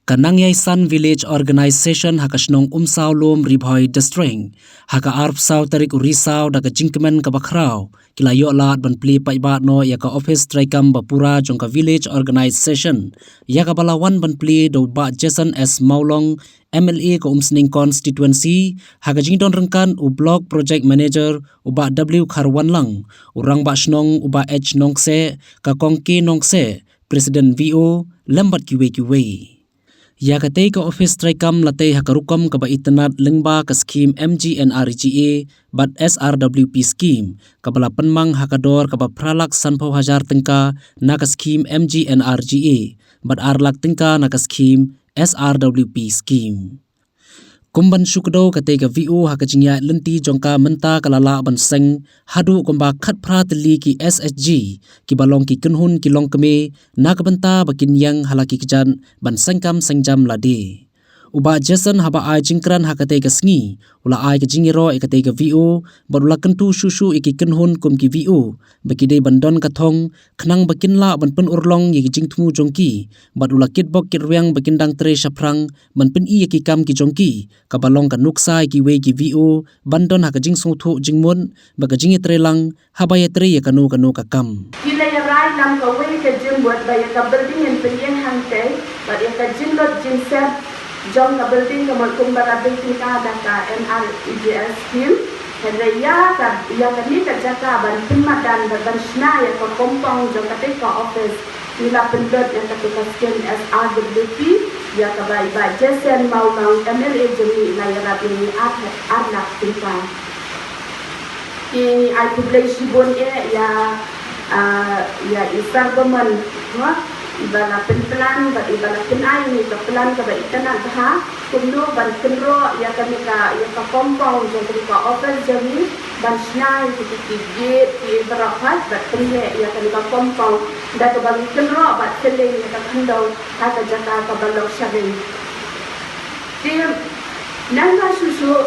Kanangyay Sun Village Organization hakasnong umsaulom ribhoy distreng haka arpsaw tarik urisaw daga jingkemen kabakraw kilayo lat ban pli paiba no yaka office traikam bapura jongka village organization yaka balawan ban pli do ba Jason S Maulong MLA ko umsning constituency haka jingdon rengkan u block project manager uba W Kharwan lang urang ba snong uba H Nongse ka kongki Nongse President VO lambat kiwe ya katay ka office traikam latay hakarukam kaba itanat lengba ka scheme MGNRGA bat SRWP scheme kabala penmang hakador kaba pralak sanpau hajar tengka na ka scheme MGNRGA bat arlak tengka na ka scheme SRWP scheme. Kumban syukdo katay ka VO hakajingya lenti jongka menta kalala ban seng hadu kumba khat pratli ki SSG ki balong ki kunhun ki long keme na kabenta bakin yang halaki kejan ban sengkam sengjam lade. Uba Jason haba ai jingkran hakatay ka sngi ula ai ka jingiro ikatay ka VO barula kentu susu iki kunhun kum ki VO bakide bandon kathong khnang bakin la ban pen urlong yiki jingtmu jongki bat ula kitbok kirwyang bakin dang tre shaprang ban pen i yiki kam ki jongki kabalong ka nuksa ki we ki VO bandon haka jing sothu jingmun baka jingi trelang haba ya tre ya kanu ka kam kila ya rai nam ka we ka jing buat ba ya ka building en penyen hangte bat ya ka jing lot jing set jong ka building ka kumbara building ka ada ka NRGS scheme Hendraya ka ya ka ni ka jaka ban pimadan ban shna ya ka compound jong ka ka office nila pendot ya ka ka scheme SRWP ya ka bai Jason Maulong MLA jemi na ya rabi ni arnak tingka ki ai publish bon ya isar goman ibala penplan ba ibala penai ni ka plan ka ba itana daha kumno ban kenro ya ka compound jong ka office jami ban snai ki gate ki barakat ba penye ya ka compound da ka ban kenro ba tele ya ka khandau ha ka jaka ka balok shabe tim nanga susu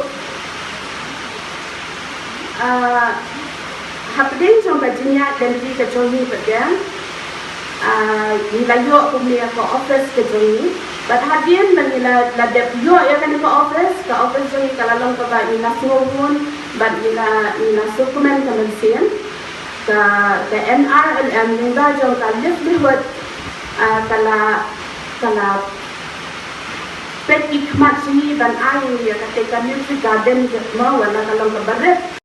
hapdin jong ka jinya dan di ka johi badan nilayo kumia ko office ke jongi but hadian manila la debyo ya kan ko office jongi kalalong ko ba ina suhun but ina dokumen kamansian ka NRLM ningba jong ka livelihood kala pet ikmat sini ban ai ya ka community garden mo wala kalong ka baret